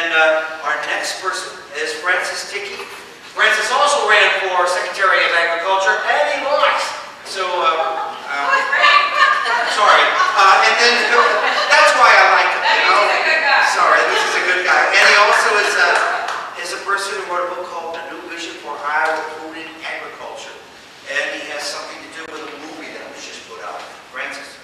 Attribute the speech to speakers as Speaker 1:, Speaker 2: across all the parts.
Speaker 1: then our next person is Thicke. Francis also ran for Secretary of Agriculture, and he lost. So, sorry. And then, that's why I like him, you know?
Speaker 2: He's a good guy.
Speaker 1: Sorry, this is a good guy. And he also is a person who wrote a book called A New Vision for Iowa Food and Agriculture. And he has something to do with a movie that was just put out. Francis.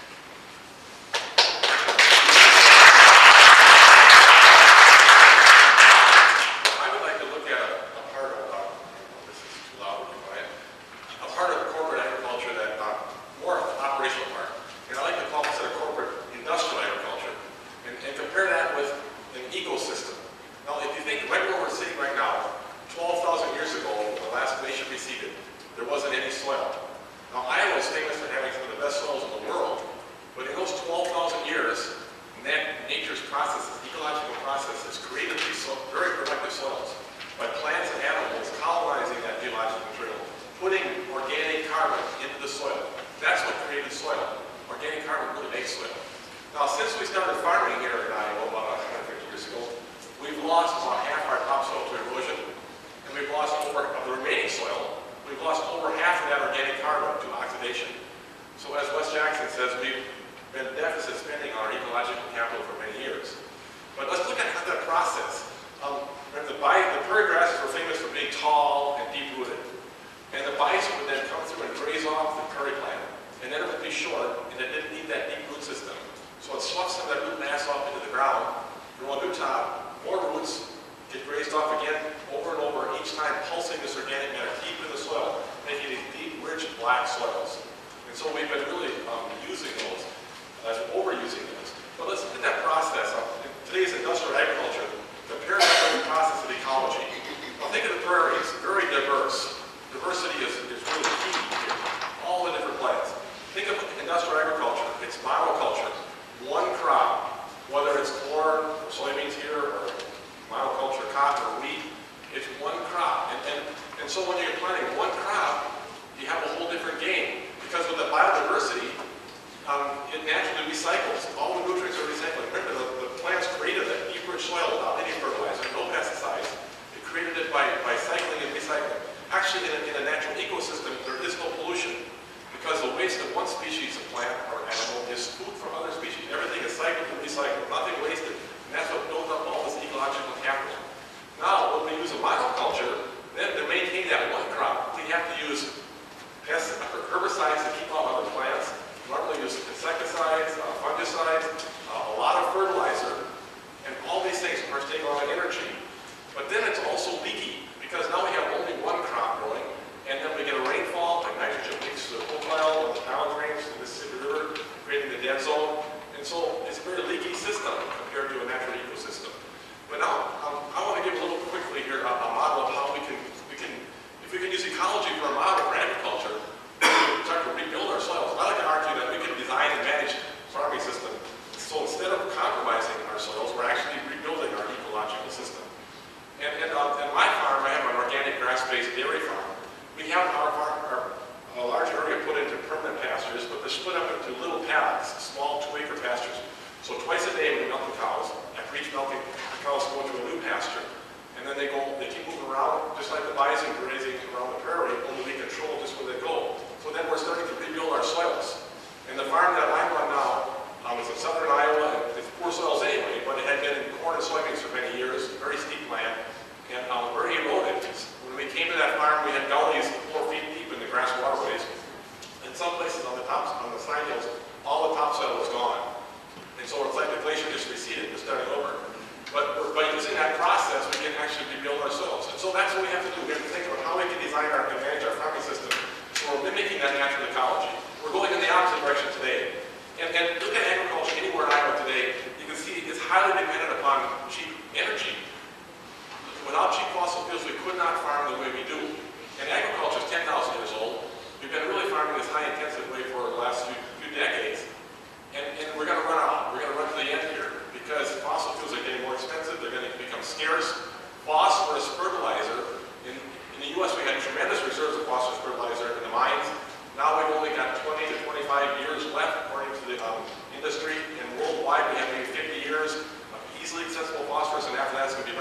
Speaker 3: Industry, and worldwide we have maybe 50 years of easily accessible phosphorus, and after that it's going to be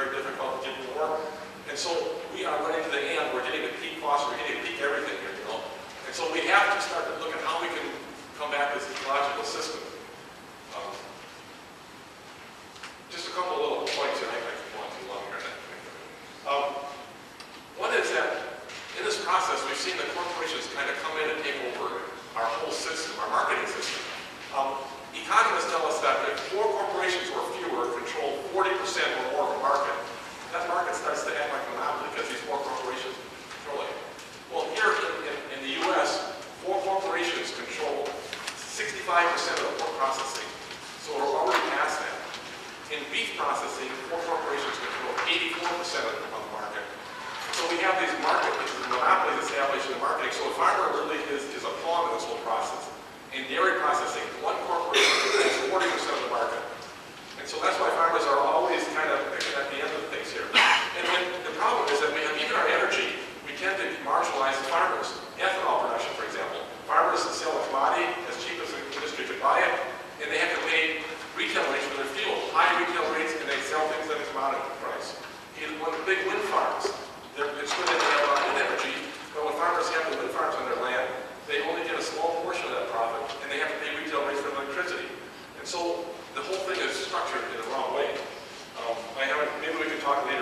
Speaker 2: And so we are running to the end, we're getting to peak cost, we're getting to peak everything here, you know. And so we have to start to look at how we can come back to this ecological system. Just a couple of little points here, I could go on too long here. One is that in this process, we've seen the corporations kind of come in and take over our whole system, our marketing system. Economists tell us that if 4 corporations or fewer control 40% or more of a market, that market starts to act like a monopoly because these 4 corporations control it. Well, here in the U.S., 4 corporations control 65% of the pork processing. So we're already past that. In beef processing, 4 corporations control 84% of the market. So we have these monopolies established in the marketing. So a farmer really is a pawn in this whole process. In dairy processing, 1 corporation controls 40% of the market. And so that's why farmers are always kind of at the end of things here. And the problem is that we have, even our energy, we tend to marginalize the farmers. Ethanol production, for example. Farmers sell a commodity as cheap as the industry could buy it, and they have to pay retail rates for their fuel. High retail rates, and they sell things at a commodity price. In one of the big wind farms, it's good that they have wind energy, but when farmers have the wind farms on their land, they only get a small portion of that profit, and they have to pay retail rates for electricity. And so the whole thing is structured in the wrong way. Maybe we can talk later